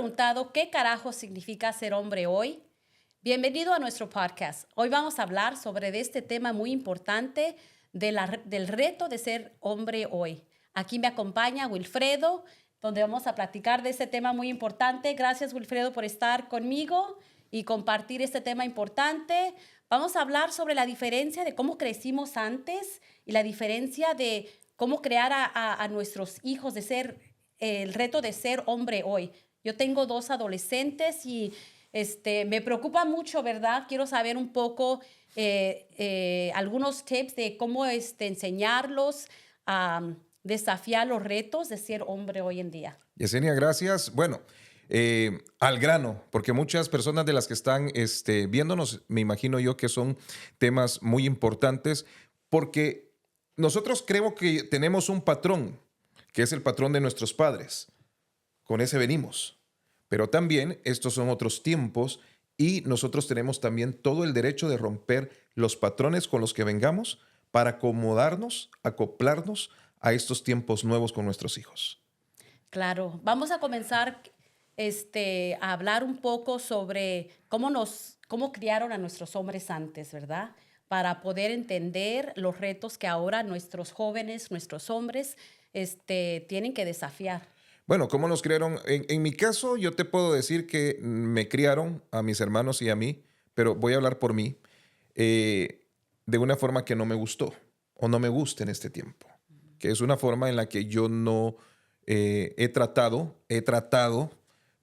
preguntado qué carajo significa ser hombre hoy? Bienvenido a nuestro podcast. Hoy vamos a hablar sobre este tema muy importante del reto de ser hombre hoy. Aquí me acompaña Wilfredo, donde vamos a platicar de este tema muy importante. Gracias, Wilfredo, por estar conmigo y compartir este tema importante. Vamos a hablar sobre la diferencia de cómo crecimos antes y la diferencia de cómo crear a nuestros hijos, de ser el reto de ser hombre hoy. Yo tengo 2 adolescentes y me preocupa mucho, ¿verdad? Quiero saber un poco algunos tips de cómo enseñarlos a desafiar los retos de ser hombre hoy en día. Yesenia, gracias. Bueno, al grano, porque muchas personas de las que están viéndonos, me imagino yo que son temas muy importantes, porque nosotros creo que tenemos un patrón, que es el patrón de nuestros padres. Con ese venimos. Pero también estos son otros tiempos y nosotros tenemos también todo el derecho de romper los patrones con los que vengamos para acomodarnos, acoplarnos a estos tiempos nuevos con nuestros hijos. Claro, vamos a comenzar a hablar un poco sobre cómo criaron a nuestros hombres antes, ¿verdad? Para poder entender los retos que ahora nuestros jóvenes, nuestros hombres, tienen que desafiar. Bueno, ¿cómo nos criaron? En mi caso, yo te puedo decir que me criaron a mis hermanos y a mí, pero voy a hablar por mí, de una forma que no me gustó o no me gusta en este tiempo, que es una forma en la que yo no he tratado,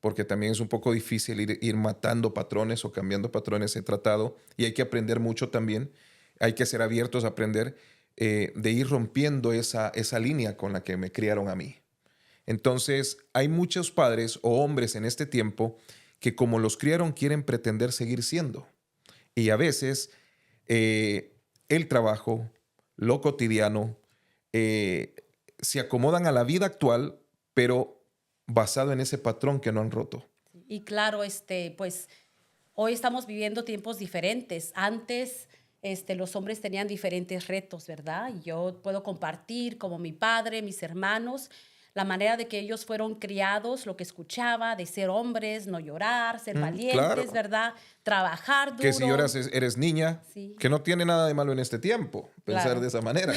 porque también es un poco difícil ir matando patrones o cambiando patrones, he tratado y hay que aprender mucho también, hay que ser abiertos a aprender de ir rompiendo esa línea con la que me criaron a mí. Entonces, hay muchos padres o hombres en este tiempo que como los criaron quieren pretender seguir siendo. Y a veces el trabajo, lo cotidiano, se acomodan a la vida actual, pero basado en ese patrón que no han roto. Y claro, pues hoy estamos viviendo tiempos diferentes. Antes, los hombres tenían diferentes retos, ¿verdad? Y yo puedo compartir como mi padre, mis hermanos, la manera de que ellos fueron criados, lo que escuchaba, de ser hombres, no llorar, ser valientes, Claro, ¿verdad? Trabajar que si duro. lloras eres niña, Sí, que no tiene nada de malo en este tiempo, pensar claro. de esa manera.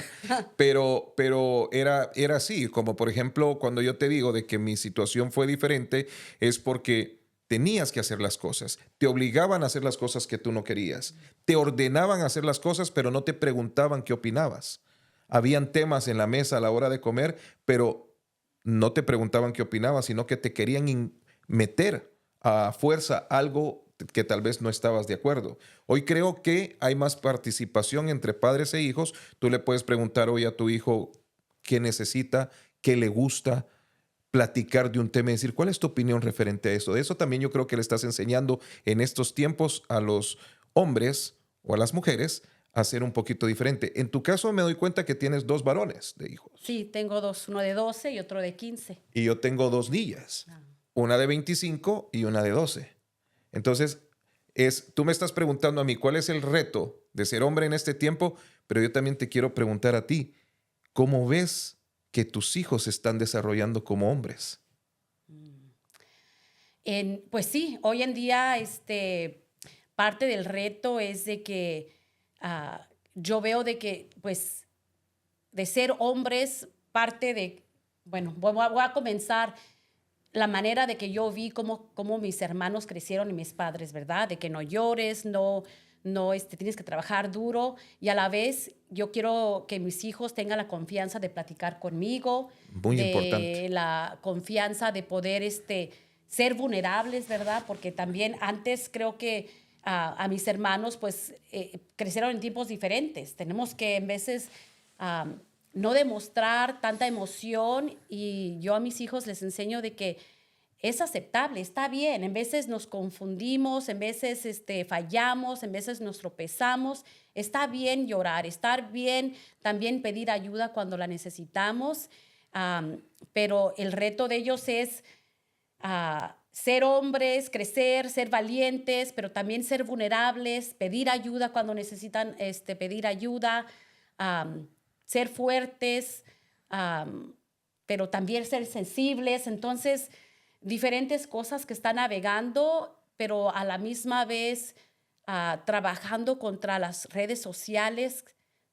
Pero era así, como por ejemplo cuando yo te digo de que mi situación fue diferente, es porque tenías que hacer las cosas, te obligaban a hacer las cosas que tú no querías, te ordenaban a hacer las cosas, pero no te preguntaban qué opinabas. Habían temas en la mesa a la hora de comer, pero no te preguntaban qué opinabas, sino que te querían meter a fuerza algo que tal vez no estabas de acuerdo. Hoy creo que hay más participación entre padres e hijos. Tú le puedes preguntar hoy a tu hijo qué necesita, qué le gusta, platicar de un tema y decir, ¿cuál es tu opinión referente a eso? De eso también yo creo que le estás enseñando en estos tiempos a los hombres o a las mujeres a ser un poquito diferente. En tu caso me doy cuenta que tienes 2 varones de hijos Sí, tengo 2, uno de 12 y otro de 15. y yo tengo 2 niñas, Ah. una de 25 y una de 12. Entonces, tú me estás preguntando a mí cuál es el reto de ser hombre en este tiempo, pero yo también te quiero preguntar a ti, ¿cómo ves que tus hijos se están desarrollando como hombres? Pues sí, hoy en día parte del reto es de que yo veo de que pues de ser hombres parte de, bueno, voy a comenzar la manera de que yo vi cómo mis hermanos crecieron y mis padres, ¿verdad? De que no llores, no tienes que trabajar duro y a la vez yo quiero que mis hijos tengan la confianza de platicar conmigo, Muy importante. de la confianza de poder ser vulnerables, ¿verdad? Porque también antes creo que a mis hermanos pues crecieron en tiempos diferentes. Tenemos que en veces ah, no demostrar tanta emoción y yo a mis hijos les enseño de que es aceptable, está bien. En veces nos confundimos, en veces fallamos, en veces nos tropezamos. Está bien llorar, está bien también pedir ayuda cuando la necesitamos, pero el reto de ellos es ser hombres, crecer, ser valientes, pero también ser vulnerables, pedir ayuda cuando necesitan pedir ayuda, ser fuertes, pero también ser sensibles. Entonces, diferentes cosas que está navegando, pero a la misma vez trabajando contra las redes sociales,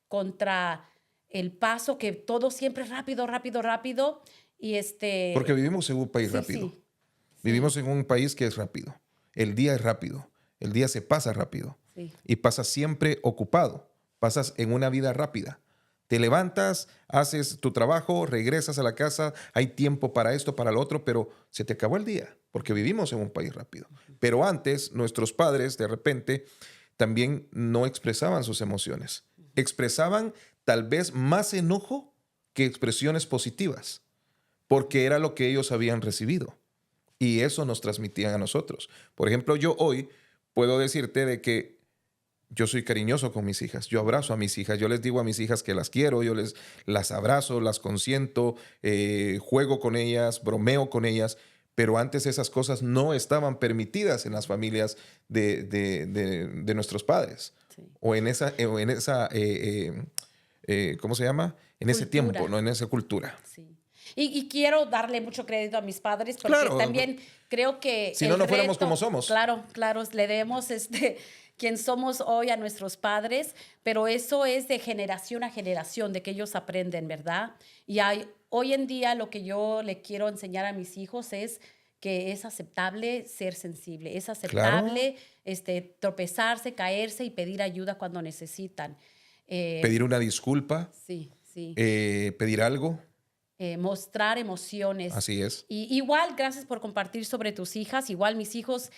contra el paso que todo siempre es rápido, rápido, rápido. Y Porque vivimos en un país sí, rápido. sí, sí, Vivimos en un país que es rápido. El día es rápido. El día se pasa rápido. sí. Y pasas siempre ocupado. Pasas en una vida rápida. Te levantas, haces tu trabajo, regresas a la casa, hay tiempo para esto, para lo otro, pero se te acabó el día, porque vivimos en un país rápido. Pero antes, nuestros padres, de repente, también no expresaban sus emociones. Expresaban tal vez más enojo que expresiones positivas, porque era lo que ellos habían recibido. Y eso nos transmitían a nosotros. Por ejemplo, yo hoy puedo decirte de que yo soy cariñoso con mis hijas. Yo abrazo a mis hijas. Yo les digo a mis hijas que las quiero. Las abrazo, las consiento, juego con ellas, bromeo con ellas. Pero antes esas cosas no estaban permitidas en las familias de nuestros padres. Sí. O en esa, ¿cómo se llama? En ese Cultura. tiempo, ¿no? En esa cultura. Sí. Y quiero darle mucho crédito a mis padres porque Claro. también creo que Si no, no fuéramos como somos. Claro, claro, le debemos quien somos hoy a nuestros padres, pero eso es de generación a generación, de que ellos aprenden, ¿verdad? Y hoy en día lo que yo le quiero enseñar a mis hijos es que es aceptable ser sensible, es aceptable tropezarse, caerse y pedir ayuda cuando necesitan. Pedir una disculpa. Sí, sí. Pedir algo. Mostrar emociones. Así es. Y igual, gracias por compartir sobre tus hijas. Igual mis hijos,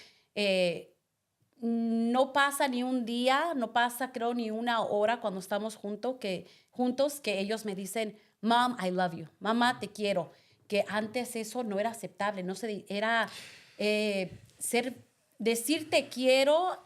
no pasa ni un día, no pasa creo ni una hora cuando estamos juntos que ellos me dicen, Mom, I love you. Mamá, te quiero. Que antes eso no era aceptable, no se era decir te quiero,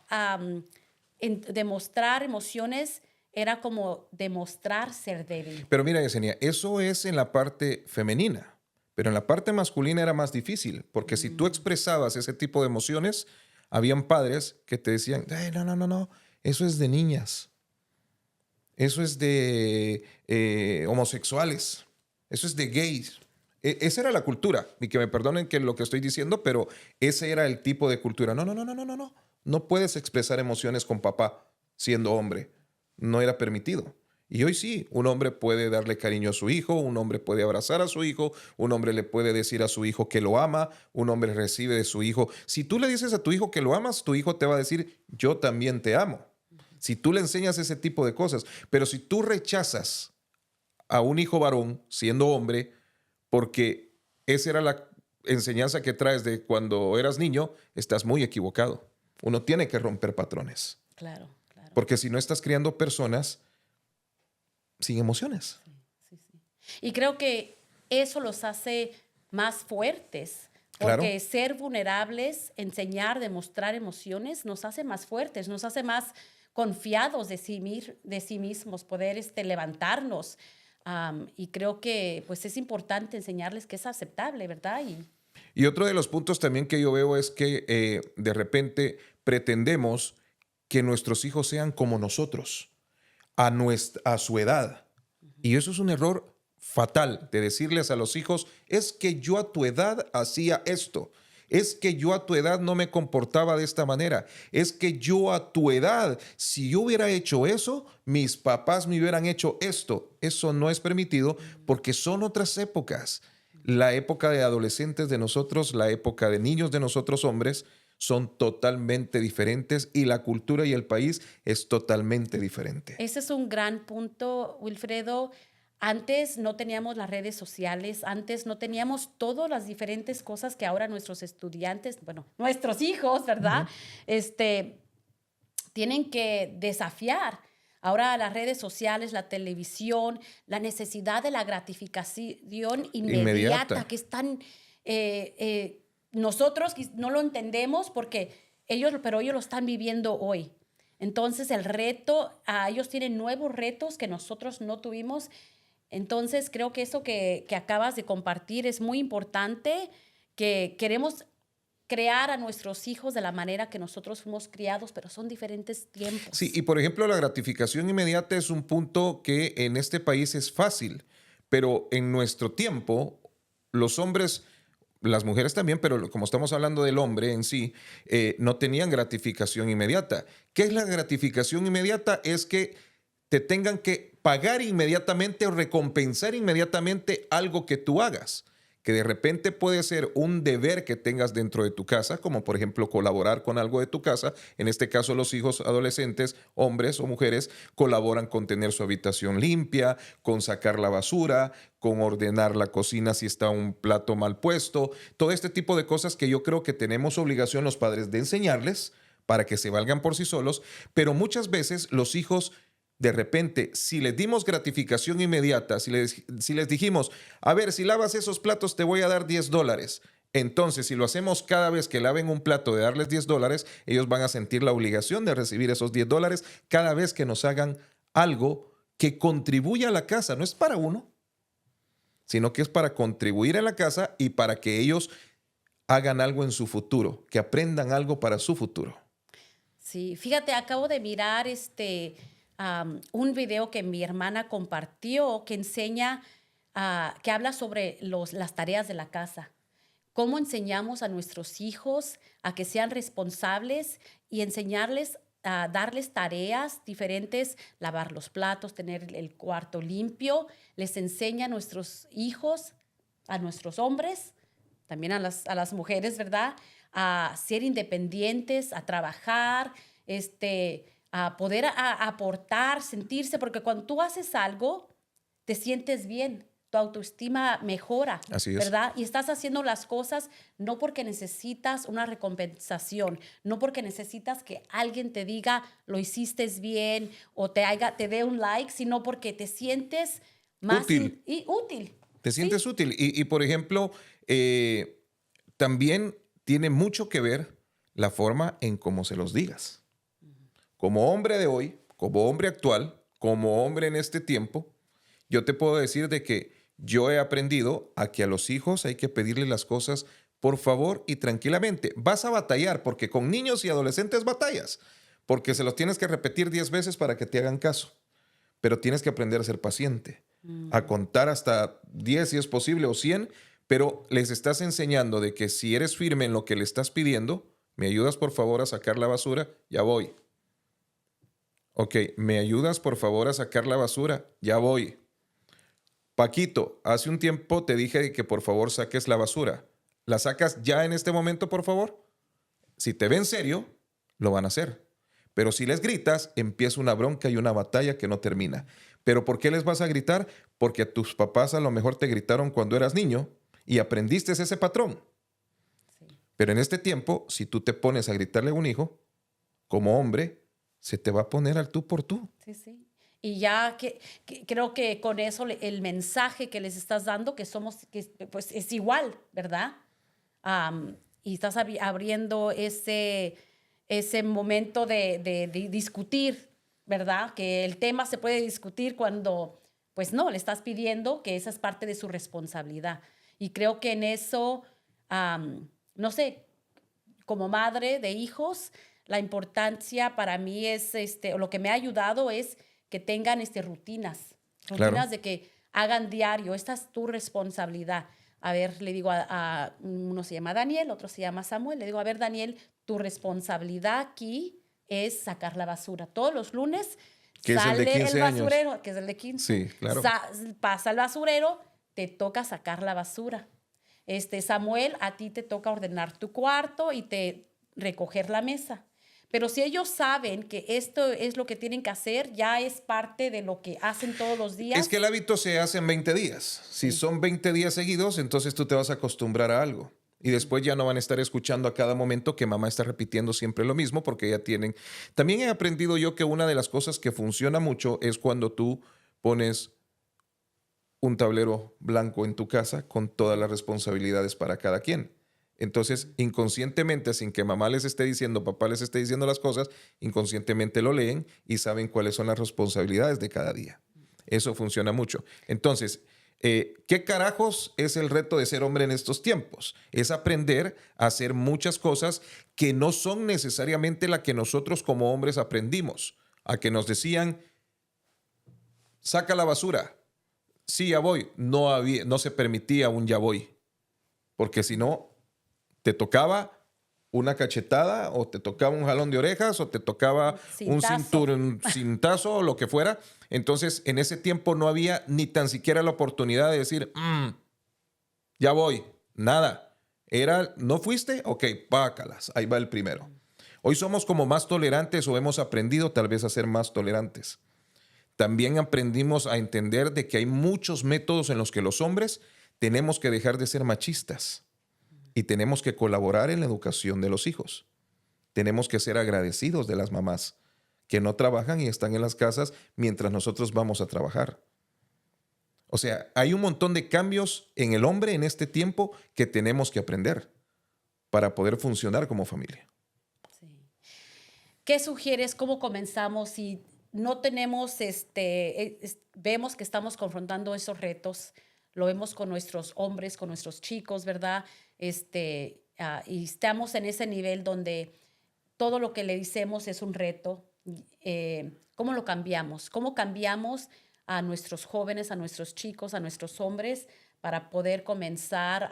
demostrar emociones era como demostrar ser débil. Pero mira, Yesenia, eso es en la parte femenina, pero en la parte masculina era más difícil, porque si tú expresabas ese tipo de emociones, habían padres que te decían, no, eso es de niñas, eso es de homosexuales, eso es de gays. Esa era la cultura, y que me perdonen que lo que estoy diciendo, pero ese era el tipo de cultura. No puedes expresar emociones con papá siendo hombre. No era permitido. Y hoy sí, un hombre puede darle cariño a su hijo, un hombre puede abrazar a su hijo, un hombre le puede decir a su hijo que lo ama, un hombre recibe de su hijo. Si tú le dices a tu hijo que lo amas, tu hijo te va a decir, yo también te amo. Si tú le enseñas ese tipo de cosas, pero si tú rechazas a un hijo varón siendo hombre, porque esa era la enseñanza que traes de cuando eras niño, estás muy equivocado. Uno tiene que romper patrones. Claro. Porque si no estás criando personas sin emociones. Sí. Y creo que eso los hace más fuertes. Porque Claro. ser vulnerables, enseñar, demostrar emociones, nos hace más fuertes, nos hace más confiados de sí mismos, poder levantarnos. Y creo que pues, es importante enseñarles que es aceptable, ¿verdad? Y otro de los puntos también que yo veo es que de repente pretendemos que nuestros hijos sean como nosotros, a su edad. Y eso es un error fatal de decirles a los hijos, es que yo a tu edad hacía esto, es que yo a tu edad no me comportaba de esta manera, es que yo a tu edad, si yo hubiera hecho eso, mis papás me hubieran hecho esto. Eso no es permitido porque son otras épocas. La época de adolescentes de nosotros, la época de niños de nosotros hombres, son totalmente diferentes y la cultura y el país es totalmente diferente. Ese es un gran punto, Wilfredo. Antes no teníamos las redes sociales, antes no teníamos todas las diferentes cosas que ahora nuestros estudiantes, bueno, nuestros hijos, ¿verdad? Tienen que desafiar. Ahora las redes sociales, la televisión, la necesidad de la gratificación inmediata que están... nosotros no lo entendemos pero ellos lo están viviendo hoy. Entonces el reto, ellos tienen nuevos retos que nosotros no tuvimos. Entonces creo que eso que acabas de compartir es muy importante, que queremos crear a nuestros hijos de la manera que nosotros fuimos criados, pero son diferentes tiempos. Sí, y por ejemplo la gratificación inmediata es un punto que en este país es fácil, pero en nuestro tiempo los hombres las mujeres también, pero como estamos hablando del hombre en sí, no tenían gratificación inmediata. ¿Qué es la gratificación inmediata? Es que te tengan que pagar inmediatamente o recompensar inmediatamente algo que tú hagas, que de repente puede ser un deber que tengas dentro de tu casa, como por ejemplo colaborar con algo de tu casa. En este caso, los hijos adolescentes, hombres o mujeres, colaboran con tener su habitación limpia, con sacar la basura, con ordenar la cocina si está un plato mal puesto, todo este tipo de cosas que yo creo que tenemos obligación los padres de enseñarles para que se valgan por sí solos, pero muchas veces los hijos de repente, si les dimos gratificación inmediata, si les dijimos, a ver, si lavas esos platos te voy a dar $10. Entonces, si lo hacemos cada vez que laven un plato de darles $10, ellos van a sentir la obligación de recibir esos $10 cada vez que nos hagan algo que contribuya a la casa. No es para uno, sino que es para contribuir a la casa y para que ellos hagan algo en su futuro, que aprendan algo para su futuro. Sí, fíjate, acabo de mirar un video que mi hermana compartió que enseña, que habla sobre las tareas de la casa. Cómo enseñamos a nuestros hijos a que sean responsables y enseñarles a darles tareas diferentes, lavar los platos, tener el cuarto limpio. Les enseña a nuestros hijos, a nuestros hombres, también a las mujeres, ¿verdad? A ser independientes, a trabajar, a poder aportar, sentirse, porque cuando tú haces algo, te sientes bien, tu autoestima mejora, Así es. ¿verdad? Y estás haciendo las cosas no porque necesitas una recompensación, no porque necesitas que alguien te diga lo hiciste bien o te dé un like, sino porque te sientes más Útil. útil. Te Sí. sientes útil. Y, por ejemplo, también tiene mucho que ver la forma en cómo se los digas. Como hombre de hoy, como hombre actual, como hombre en este tiempo, yo te puedo decir de que yo he aprendido a que a los hijos hay que pedirles las cosas por favor y tranquilamente. Vas a batallar porque con niños y adolescentes batallas, porque se los tienes que repetir 10 veces para que te hagan caso, pero tienes que aprender a ser paciente, a contar hasta 10 si es posible o 100, pero les estás enseñando de que si eres firme en lo que le estás pidiendo, ¿me ayudas por favor a sacar la basura? Ya voy. Ok, ¿me ayudas por favor a sacar la basura? Ya voy. Paquito, hace un tiempo te dije que por favor saques la basura. ¿La sacas ya en este momento, por favor? Si te ven serio, lo van a hacer. Pero si les gritas, empieza una bronca y una batalla que no termina. ¿Pero por qué les vas a gritar? Porque tus papás a lo mejor te gritaron cuando eras niño y aprendiste ese patrón. Sí. Pero en este tiempo, si tú te pones a gritarle a un hijo, como hombre, se te va a poner al tú por tú. Sí, sí. Y ya creo que con eso el mensaje que les estás dando, pues es igual, ¿verdad? Y estás abriendo ese momento de discutir, ¿verdad? Que el tema se puede discutir cuando, pues no, le estás pidiendo que esa es parte de su responsabilidad. Y creo que en eso, no sé, como madre de hijos, la importancia para mí es, o lo que me ha ayudado es que tengan rutinas Claro. de que hagan diario. Esta es tu responsabilidad. A ver, le digo uno se llama Daniel, otro se llama Samuel. Le digo, a ver, Daniel, tu responsabilidad aquí es sacar la basura. Todos los lunes Que es el de sale 15 el años. basurero, que es el de 15. Sí, claro. Pasa el basurero, te toca sacar la basura. Samuel, a ti te toca ordenar tu cuarto y recoger la mesa. Pero si ellos saben que esto es lo que tienen que hacer, ya es parte de lo que hacen todos los días. Es que el hábito se hace en 20 días. Si son 20 días seguidos, entonces tú te vas a acostumbrar a algo. Y después ya no van a estar escuchando a cada momento que mamá está repitiendo siempre lo mismo porque ya tienen... También he aprendido yo que una de las cosas que funciona mucho es cuando tú pones un tablero blanco en tu casa con todas las responsabilidades para cada quien. Entonces, inconscientemente, sin que mamá les esté diciendo, papá les esté diciendo las cosas, inconscientemente lo leen y saben cuáles son las responsabilidades de cada día. Eso funciona mucho. Entonces, ¿qué carajos es el reto de ser hombre en estos tiempos? Es aprender a hacer muchas cosas que no son necesariamente las que nosotros como hombres aprendimos. A que nos decían, saca la basura. Sí, ya voy. No se permitía un ya voy. porque si no, te tocaba una cachetada o te tocaba un jalón de orejas o te tocaba un cintazo o lo que fuera. Entonces, en ese tiempo no había ni tan siquiera la oportunidad de decir, ya voy, nada. Era, ¿no fuiste? Ok, pácalas, ahí va el primero. Hoy somos como más tolerantes o hemos aprendido tal vez a ser más tolerantes. También aprendimos a entender de que hay muchos métodos en los que los hombres tenemos que dejar de ser machistas y tenemos que colaborar en la educación de los hijos. Tenemos que ser agradecidos de las mamás que no trabajan y están en las casas mientras nosotros vamos a trabajar. O sea, hay un montón de cambios en el hombre en este tiempo que tenemos que aprender para poder funcionar como familia. Sí. ¿Qué sugieres? ¿Cómo comenzamos? Si no tenemos, vemos que estamos confrontando esos retos, lo vemos con nuestros hombres, con nuestros chicos, ¿verdad? Y estamos en ese nivel donde todo lo que le decimos es un reto. ¿Cómo lo cambiamos? ¿Cómo cambiamos a nuestros jóvenes, a nuestros chicos, a nuestros hombres para poder comenzar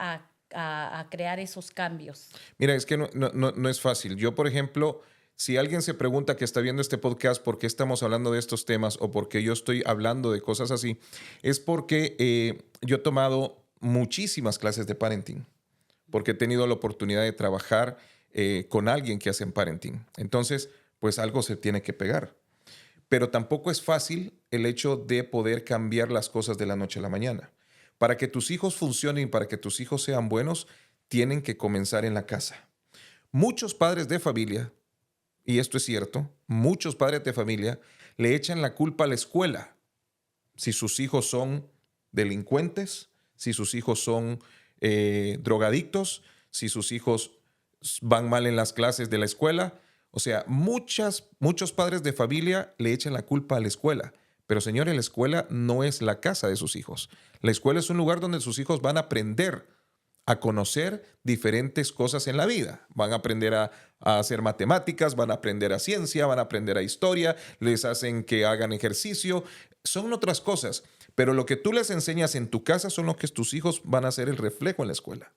a crear esos cambios? Mira, es que no es fácil. Yo, por ejemplo, si alguien se pregunta que está viendo este podcast por qué estamos hablando de estos temas o por qué yo estoy hablando de cosas así, es porque yo he tomado muchísimas clases de parenting, porque he tenido la oportunidad de trabajar con alguien que hace parenting. Entonces, pues algo se tiene que pegar. Pero tampoco es fácil el hecho de poder cambiar las cosas de la noche a la mañana. Para que tus hijos funcionen, para que tus hijos sean buenos, tienen que comenzar en la casa. Muchos padres de familia, y esto es cierto, muchos padres de familia le echan la culpa a la escuela si sus hijos son delincuentes, si sus hijos son drogadictos, si sus hijos van mal en las clases de la escuela. O sea, muchos padres de familia le echan la culpa a la escuela. Pero señores, la escuela no es la casa de sus hijos. La escuela es un lugar donde sus hijos van a aprender a conocer diferentes cosas en la vida. Van a aprender a hacer matemáticas, van a aprender a ciencia, van a aprender a historia, les hacen que hagan ejercicio. Son otras cosas. Pero lo que tú les enseñas en tu casa son lo que tus hijos van a hacer el reflejo en la escuela.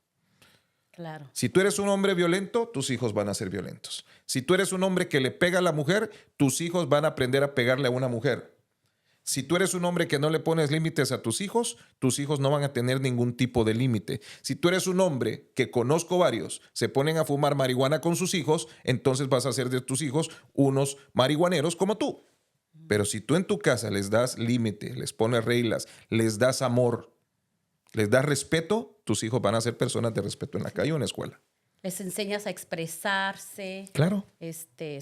Claro. Si tú eres un hombre violento, tus hijos van a ser violentos. Si tú eres un hombre que le pega a la mujer, tus hijos van a aprender a pegarle a una mujer. Si tú eres un hombre que no le pones límites a tus hijos no van a tener ningún tipo de límite. Si tú eres un hombre, que conozco varios, se ponen a fumar marihuana con sus hijos, entonces vas a hacer de tus hijos unos marihuaneros como tú. Pero si tú en tu casa les das límite, les pones reglas, les das amor, les das respeto, tus hijos van a ser personas de respeto en la calle o en la escuela. Les enseñas a expresarse, claro,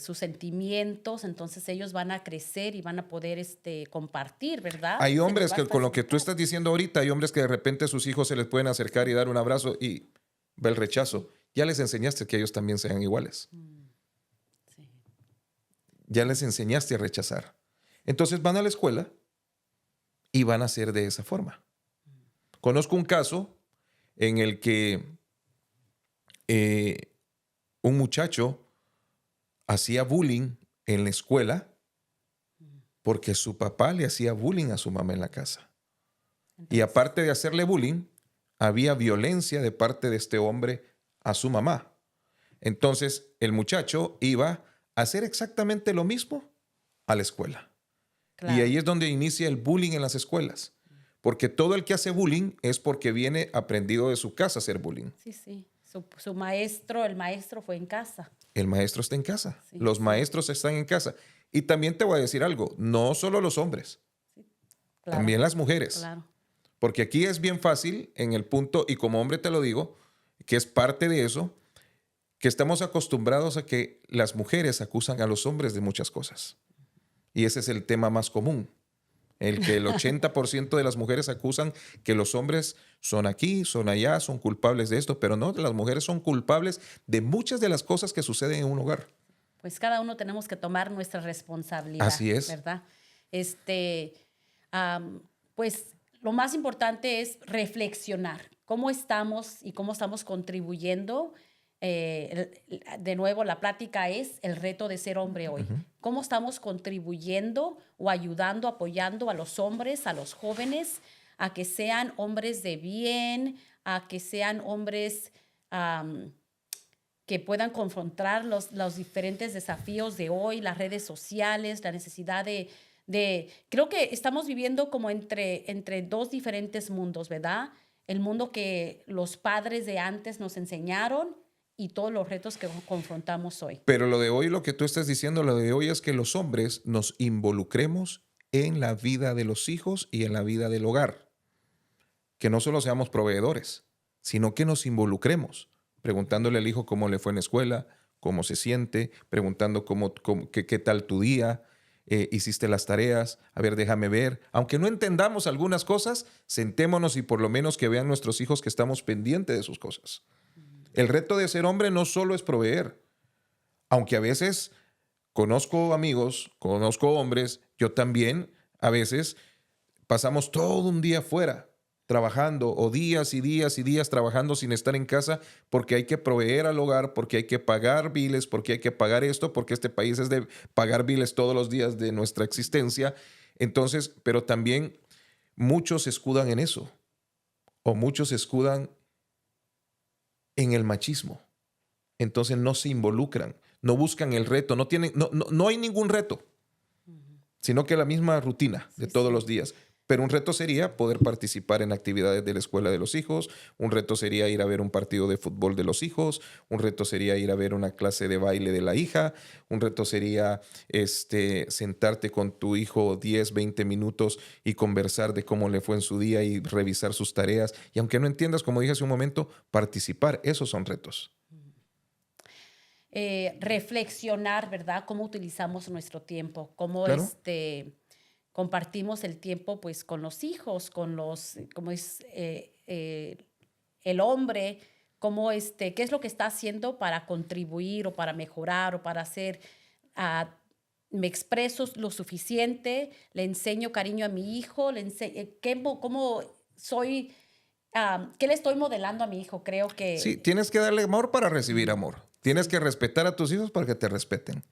sus sentimientos, entonces ellos van a crecer y van a poder compartir, ¿verdad? Hay hombres que con lo que tú estás diciendo ahorita, hay hombres que de repente a sus hijos se les pueden acercar y dar un abrazo y ve el rechazo. Ya les enseñaste que ellos también sean iguales. Sí. Ya les enseñaste a rechazar. Entonces van a la escuela y van a ser de esa forma. Conozco un caso en el que un muchacho hacía bullying en la escuela porque su papá le hacía bullying a su mamá en la casa. Entonces, y aparte de hacerle bullying, había violencia de parte de este hombre a su mamá. Entonces, el muchacho iba a hacer exactamente lo mismo a la escuela. Claro. Y ahí es donde inicia el bullying en las escuelas. Porque todo el que hace bullying es porque viene aprendido de su casa a hacer bullying. Sí, sí. El maestro fue en casa. El maestro está en casa. Sí, los maestros están en casa. Y también te voy a decir algo, no solo los hombres, sí, claro, también las mujeres. Claro. Porque aquí es bien fácil en el punto, y como hombre te lo digo, que es parte de eso, que estamos acostumbrados a que las mujeres acusan a los hombres de muchas cosas. Y ese es el tema más común. El que el 80% de las mujeres acusan que los hombres son aquí, son allá, son culpables de esto, pero no, las mujeres son culpables de muchas de las cosas que suceden en un hogar. Pues cada uno tenemos que tomar nuestra responsabilidad. Así es. ¿Verdad? Pues lo más importante es reflexionar cómo estamos y cómo estamos contribuyendo. De nuevo, la plática es el reto de ser hombre hoy. Uh-huh. ¿Cómo estamos contribuyendo o ayudando, apoyando a los hombres, a los jóvenes, a que sean hombres de bien, a que sean hombres que puedan confrontar los diferentes desafíos de hoy, las redes sociales, la necesidad creo que estamos viviendo como entre dos diferentes mundos, ¿verdad? El mundo que los padres de antes nos enseñaron y todos los retos que confrontamos hoy. Pero lo de hoy, lo que tú estás diciendo, lo de hoy es que los hombres nos involucremos en la vida de los hijos y en la vida del hogar. Que no solo seamos proveedores, sino que nos involucremos, preguntándole al hijo cómo le fue en la escuela, cómo se siente, preguntando qué tal tu día, hiciste las tareas, a ver, déjame ver. Aunque no entendamos algunas cosas, sentémonos y por lo menos que vean nuestros hijos que estamos pendientes de sus cosas. El reto de ser hombre no solo es proveer, aunque a veces conozco amigos, conozco hombres, yo también a veces pasamos todo un día fuera trabajando o días y días y días trabajando sin estar en casa porque hay que proveer al hogar, porque hay que pagar biles, porque hay que pagar esto, porque este país es de pagar biles todos los días de nuestra existencia. Entonces, pero también muchos se escudan en eso o muchos se escudan en el machismo. Entonces no se involucran, no buscan el reto, no hay ningún reto, sino que la misma rutina de todos los días. Pero un reto sería poder participar en actividades de la escuela de los hijos, un reto sería ir a ver un partido de fútbol de los hijos, un reto sería ir a ver una clase de baile de la hija, un reto sería sentarte con tu hijo 10, 20 minutos y conversar de cómo le fue en su día y revisar sus tareas. Y aunque no entiendas, como dije hace un momento, participar, esos son retos. Reflexionar, ¿verdad? Cómo utilizamos nuestro tiempo, cómo Claro. compartimos el tiempo pues con los hijos, como es el hombre, qué es lo que está haciendo para contribuir o para mejorar o para hacer, me expreso lo suficiente, le enseño cariño a mi hijo, cómo soy, qué le estoy modelando a mi hijo, creo que... Sí, tienes que darle amor para recibir amor. Tienes que respetar a tus hijos para que te respeten.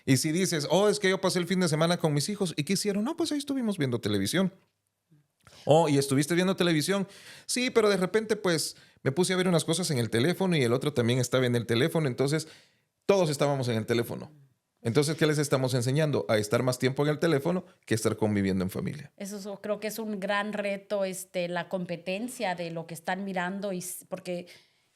Y si dices, oh, es que yo pasé el fin de semana con mis hijos, ¿y qué hicieron? No, pues ahí estuvimos viendo televisión. Oh, ¿y estuviste viendo televisión? Sí, pero de repente pues me puse a ver unas cosas en el teléfono y el otro también estaba en el teléfono, entonces todos estábamos en el teléfono. Entonces, ¿qué les estamos enseñando? A estar más tiempo en el teléfono que estar conviviendo en familia. Creo que es un gran reto, la competencia de lo que están mirando, porque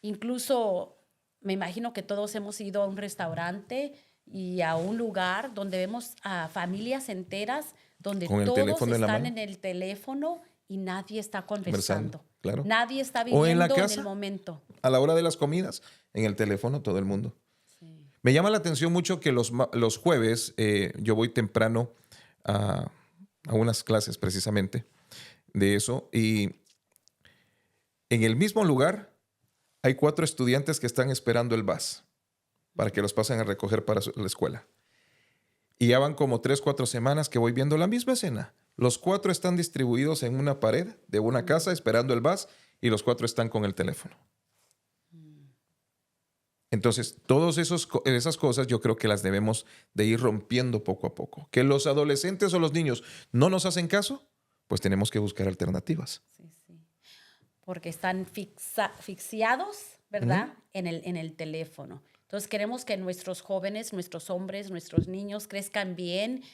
incluso me imagino que todos hemos ido a un restaurante y a un lugar donde vemos a familias enteras donde todos están en el teléfono y nadie está conversando. Claro. Nadie está O viviendo en la casa, en el momento. A la hora de las comidas, en el teléfono todo el mundo. Sí. Me llama la atención mucho que los jueves yo voy temprano a unas clases precisamente de eso y en el mismo lugar hay 4 estudiantes que están esperando el bus para que los pasen a recoger para la escuela. Y ya van como 3, 4 semanas que voy viendo la misma escena. Los 4 están distribuidos en una pared de una casa esperando el bus y los 4 están con el teléfono. Entonces, todas esas cosas yo creo que las debemos de ir rompiendo poco a poco. Que los adolescentes o los niños no nos hacen caso, pues tenemos que buscar alternativas. Sí, sí. Porque están asfixiados, ¿verdad? En el teléfono. Entonces, queremos que nuestros jóvenes, nuestros hombres, nuestros niños crezcan bien.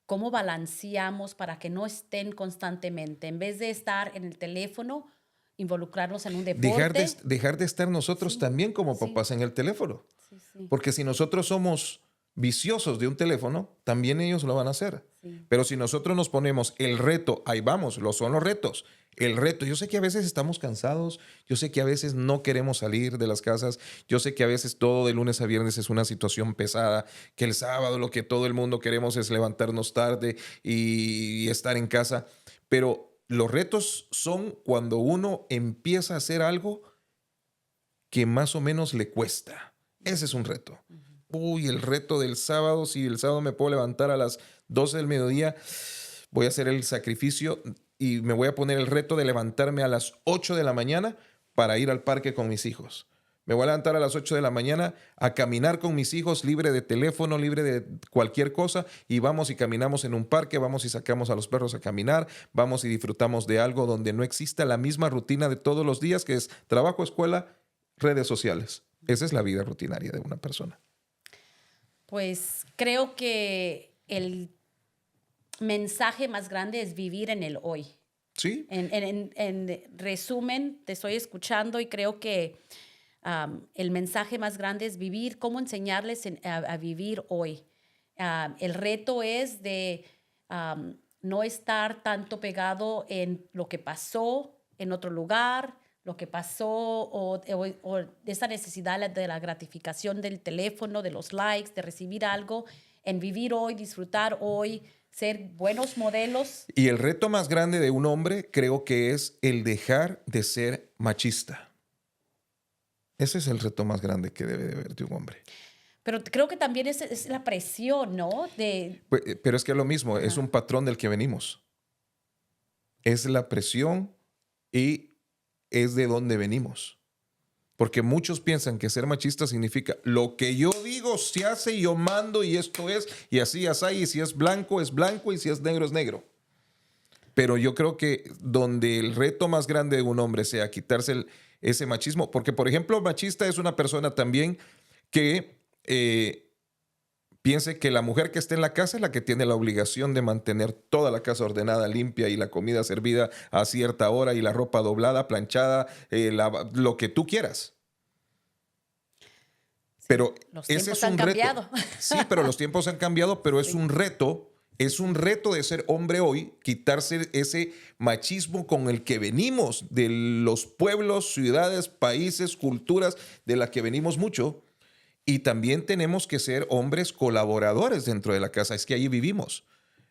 ¿Cómo balanceamos para que no estén constantemente? En vez de estar en el teléfono, involucrarnos en un deporte. Dejar de estar nosotros también como papás en el teléfono. Sí. Porque si nosotros somos viciosos de un teléfono, también ellos lo van a hacer. Sí. Pero si nosotros nos ponemos el reto, ahí vamos, son los retos. El reto, yo sé que a veces estamos cansados, yo sé que a veces no queremos salir de las casas, yo sé que a veces todo de lunes a viernes es una situación pesada, que el sábado lo que todo el mundo queremos es levantarnos tarde y estar en casa, pero los retos son cuando uno empieza a hacer algo que más o menos le cuesta. Ese es un reto. Uy, el reto del sábado, si el sábado me puedo levantar a las 12 del mediodía, voy a hacer el sacrificio y me voy a poner el reto de levantarme a las 8 de la mañana para ir al parque con mis hijos. Me voy a levantar a las 8 de la mañana a caminar con mis hijos, libre de teléfono, libre de cualquier cosa, y vamos y caminamos en un parque, vamos y sacamos a los perros a caminar, vamos y disfrutamos de algo donde no exista la misma rutina de todos los días, que es trabajo, escuela, redes sociales. Esa es la vida rutinaria de una persona. Pues creo que el mensaje más grande es vivir en el hoy. Sí. En resumen, te estoy escuchando y creo que el mensaje más grande es vivir, cómo enseñarles a vivir hoy. El reto es de no estar tanto pegado en lo que pasó en otro lugar, lo que pasó o esa necesidad de la gratificación del teléfono, de los likes, de recibir algo, en vivir hoy, disfrutar hoy, ser buenos modelos. Y el reto más grande de un hombre creo que es el dejar de ser machista. Ese es el reto más grande que debe de haber de un hombre. Pero creo que también es la presión, ¿no? Pero es que es lo mismo, es un patrón del que venimos. Es la presión y es de dónde venimos. Porque muchos piensan que ser machista significa lo que yo digo se hace y yo mando y esto es, y así, y si es blanco y si es negro es negro. Pero yo creo que donde el reto más grande de un hombre sea quitarse ese machismo, porque por ejemplo, machista es una persona también que piense que la mujer que esté en la casa es la que tiene la obligación de mantener toda la casa ordenada, limpia y la comida servida a cierta hora y la ropa doblada, planchada, lo que tú quieras. Pero los ese tiempos es un han reto. cambiado. Sí, pero los tiempos han cambiado, pero es un reto. Es un reto de ser hombre hoy, quitarse ese machismo con el que venimos, de los pueblos, ciudades, países, culturas, de la que venimos mucho. Y también tenemos que ser hombres colaboradores dentro de la casa. Es que allí vivimos.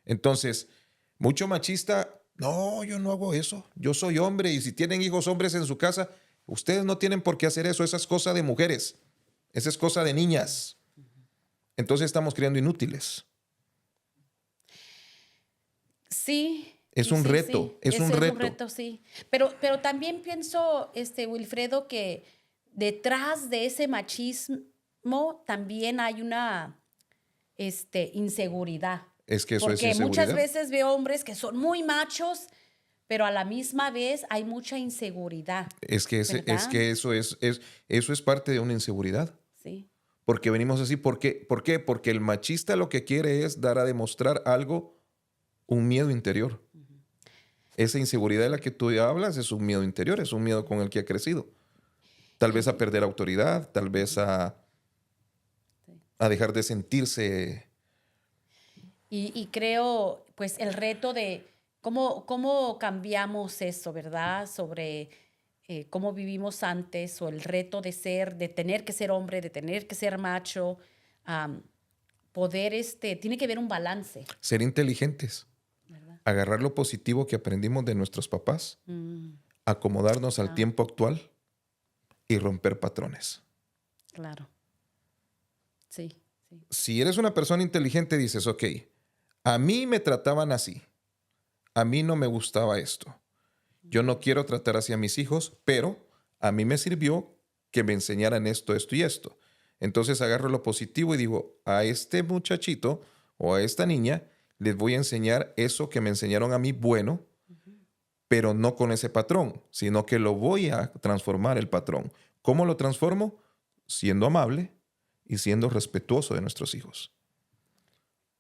Entonces, mucho machista, no, yo no hago eso. Yo soy hombre y si tienen hijos hombres en su casa, ustedes no tienen por qué hacer eso. Esa es cosa de mujeres. Esa es cosa de niñas. Entonces estamos creando inútiles. Sí. Es un reto, sí. es un reto. Es un reto, sí. Pero también pienso, Wilfredo, que detrás de ese machismo también hay una inseguridad. Es que eso es Porque inseguridad. muchas veces veo hombres que son muy machos, pero a la misma vez hay mucha inseguridad. Es que eso es parte de una inseguridad. Sí. Porque venimos así. ¿Por qué? Porque el machista lo que quiere es dar a demostrar algo, un miedo interior. Esa inseguridad de la que tú hablas es un miedo interior, es un miedo con el que ha crecido. Tal vez a perder autoridad, tal vez a dejar de sentirse. Y creo, pues, el reto de cómo cambiamos eso, ¿verdad? Sobre cómo vivimos antes, o el reto de tener que ser hombre, de tener que ser macho, tiene que haber un balance. Ser inteligentes. ¿Verdad? Agarrar lo positivo que aprendimos de nuestros papás, acomodarnos al tiempo actual y romper patrones. Claro. Sí. Si eres una persona inteligente, dices, ok, a mí me trataban así. A mí no me gustaba esto. Yo no quiero tratar así a mis hijos, pero a mí me sirvió que me enseñaran esto, esto y esto. Entonces agarro lo positivo y digo, a este muchachito o a esta niña les voy a enseñar eso que me enseñaron a mí bueno, pero no con ese patrón, sino que lo voy a transformar el patrón. ¿Cómo lo transformo? Siendo amable y siendo respetuoso de nuestros hijos.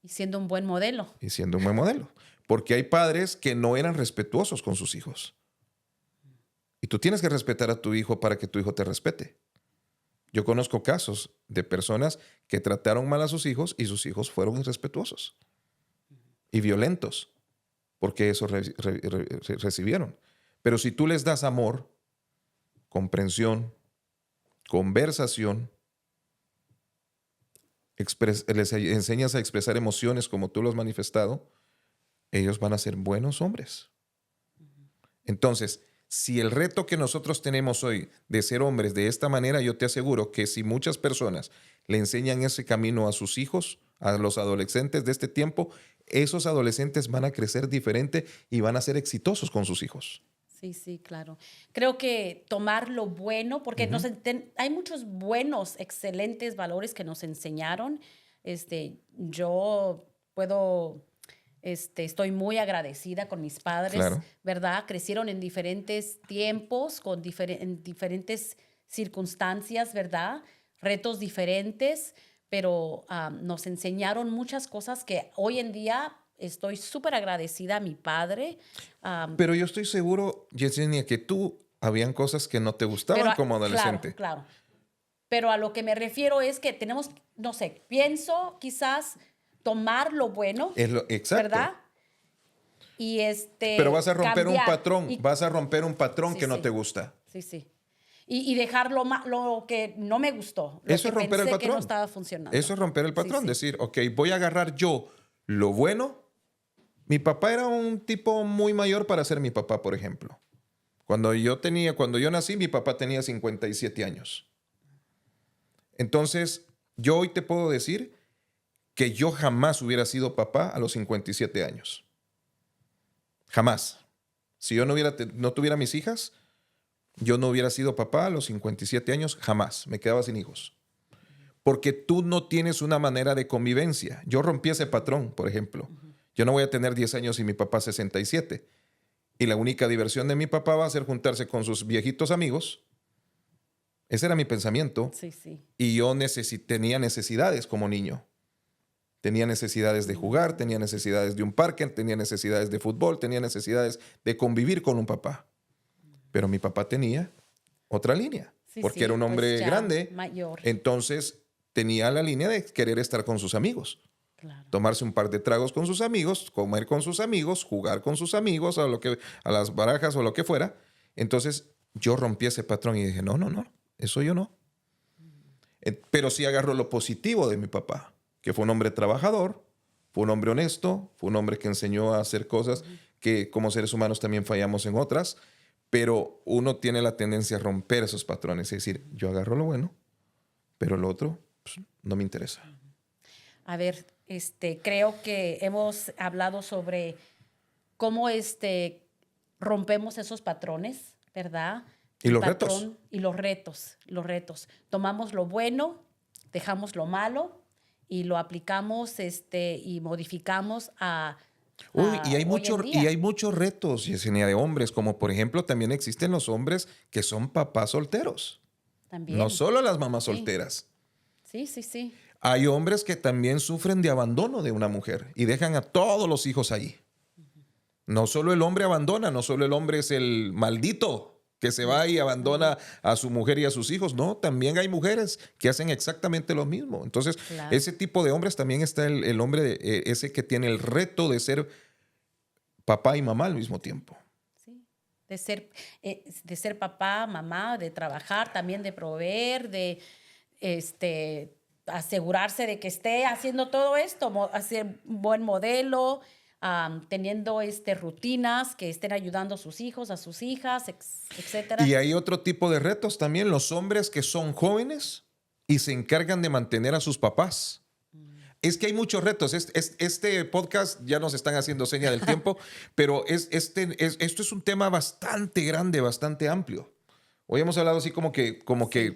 Y siendo un buen modelo. Y siendo un buen modelo. Porque hay padres que no eran respetuosos con sus hijos. Y tú tienes que respetar a tu hijo para que tu hijo te respete. Yo conozco casos de personas que trataron mal a sus hijos y sus hijos fueron irrespetuosos y violentos, porque eso recibieron. Pero si tú les das amor, comprensión, conversación, les enseñas a expresar emociones como tú lo has manifestado, ellos van a ser buenos hombres. Entonces, si el reto que nosotros tenemos hoy de ser hombres de esta manera, yo te aseguro que si muchas personas le enseñan ese camino a sus hijos, a los adolescentes de este tiempo, esos adolescentes van a crecer diferente y van a ser exitosos con sus hijos. Sí, sí, claro. Creo que tomar lo bueno, porque hay muchos buenos, excelentes valores que nos enseñaron. Yo puedo, estoy muy agradecida con mis padres, Claro. ¿verdad? Crecieron en diferentes tiempos, en diferentes circunstancias, ¿verdad? Retos diferentes, pero nos enseñaron muchas cosas que hoy en día estoy súper agradecida a mi padre. Pero yo estoy seguro, Yesenia, que tú habían cosas que no te gustaban como Claro, adolescente. claro. Pero a lo que me refiero es que tenemos, no sé, pienso quizás tomar lo bueno, Exacto. ¿verdad? Y Pero vas a romper un cambiar. patrón, Y, vas a romper un patrón sí, que no sí, te gusta. sí, sí. Y dejar lo que no me gustó, lo Eso que es romper el pensé que no patrón. estaba funcionando. Eso es romper el Sí, patrón. sí. Decir, ok, voy a agarrar yo lo bueno. Mi papá era un tipo muy mayor para ser mi papá, por ejemplo. Cuando yo nací, mi papá tenía 57 años. Entonces, yo hoy te puedo decir que yo jamás hubiera sido papá a los 57 años. Jamás. Si yo no tuviera mis hijas, yo no hubiera sido papá a los 57 años, jamás. Me quedaba sin hijos. Porque tú no tienes una manera de convivencia. Yo rompí ese patrón, por ejemplo. Yo no voy a tener 10 años y mi papá 67. Y la única diversión de mi papá va a ser juntarse con sus viejitos amigos. Ese era mi pensamiento. Sí, sí. Y yo tenía necesidades como niño. Tenía necesidades de jugar, tenía necesidades de un parque, tenía necesidades de fútbol, tenía necesidades de convivir con un papá. Pero mi papá tenía otra línea, Sí, porque sí, era un pues hombre ya grande. mayor. Entonces tenía la línea de querer estar con sus amigos, Claro. tomarse un par de tragos con sus amigos, comer con sus amigos, jugar con sus amigos, a las barajas o lo que fuera. Entonces yo rompí ese patrón y dije, no, no, no, eso yo no. Pero sí agarro lo positivo de mi papá, que fue un hombre trabajador, fue un hombre honesto, fue un hombre que enseñó a hacer cosas que como seres humanos también fallamos en otras, pero uno tiene la tendencia a romper esos patrones, es decir, yo agarro lo bueno, pero lo otro pues, no me interesa. A ver, creo que hemos hablado sobre cómo rompemos esos patrones, ¿verdad? Y El los retos. patrón y los retos. Tomamos lo bueno, dejamos lo malo y lo aplicamos y modificamos a Uy, hoy en día. y hay muchos retos, Yesenia, de hombres, como por ejemplo también existen los hombres que son papás solteros, También. no solo las mamás Sí. solteras. Sí, sí, sí. Hay hombres que también sufren de abandono de una mujer y dejan a todos los hijos ahí. No solo el hombre abandona, no solo el hombre es el maldito que se va y abandona a su mujer y a sus hijos. No, también hay mujeres que hacen exactamente lo mismo. Entonces, Claro. ese tipo de hombres también está el hombre ese que tiene el reto de ser papá y mamá al mismo tiempo. Sí. De ser papá, mamá, de trabajar, también de proveer, de asegurarse de que esté haciendo todo esto, hacer un buen modelo, teniendo rutinas que estén ayudando a sus hijos, a sus hijas, etcétera. Y hay otro tipo de retos también, los hombres que son jóvenes y se encargan de mantener a sus papás. Es que hay muchos retos. Este podcast ya nos están haciendo seña del tiempo, pero esto es un tema bastante grande, bastante amplio. Hoy hemos hablado así como que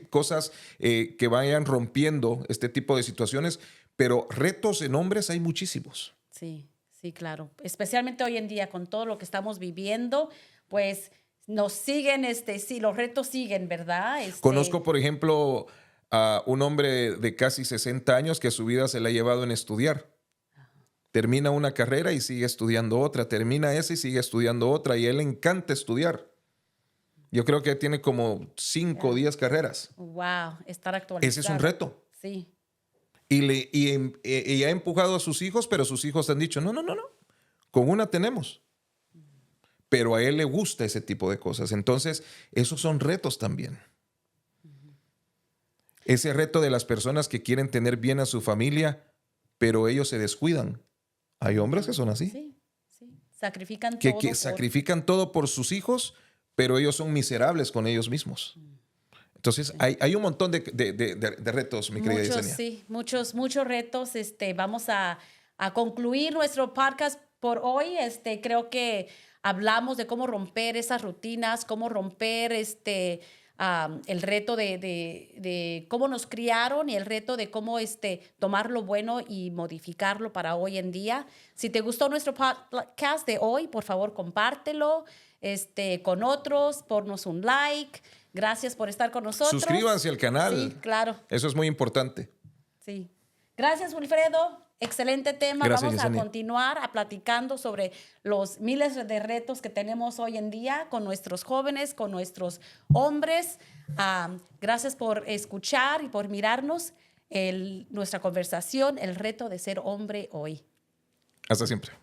cosas que vayan rompiendo este tipo de situaciones, pero retos en hombres hay muchísimos. Sí, sí, claro. Especialmente hoy en día con todo lo que estamos viviendo, pues nos siguen, sí, los retos siguen, ¿verdad? Conozco, por ejemplo, a un hombre de casi 60 años que su vida se la ha llevado en estudiar. Termina una carrera y sigue estudiando otra, termina esa y sigue estudiando otra, y a él le encanta estudiar. Yo creo que tiene como 5 o 10 carreras. Wow, estar actualizado. Ese es un reto. Sí. Y ha empujado a sus hijos, pero sus hijos han dicho, no, no, no, no, con una tenemos. Pero a él le gusta ese tipo de cosas. Entonces, esos son retos también. Ese reto de las personas que quieren tener bien a su familia, pero ellos se descuidan. Hay hombres que son así. Sí, sí. Sacrifican Que todo. sacrifican todo por sus hijos, pero ellos son miserables con ellos mismos. Entonces, hay un montón de retos, mi querida Yesenia. Sí, muchos retos. Vamos a concluir nuestro podcast por hoy. Creo que hablamos de cómo romper esas rutinas, cómo romper el reto de cómo nos criaron y el reto de cómo tomar lo bueno y modificarlo para hoy en día. Si te gustó nuestro podcast de hoy, por favor, compártelo con otros, ponnos un like. Gracias por estar con nosotros. Suscríbanse al canal. Sí, claro. Eso es muy importante. Sí. Gracias, Wilfredo. Excelente tema. Gracias, Vamos a Yesenia. continuar platicando sobre los miles de retos que tenemos hoy en día con nuestros jóvenes, con nuestros hombres. Gracias por escuchar y por mirarnos nuestra conversación, el reto de ser hombre hoy. Hasta siempre.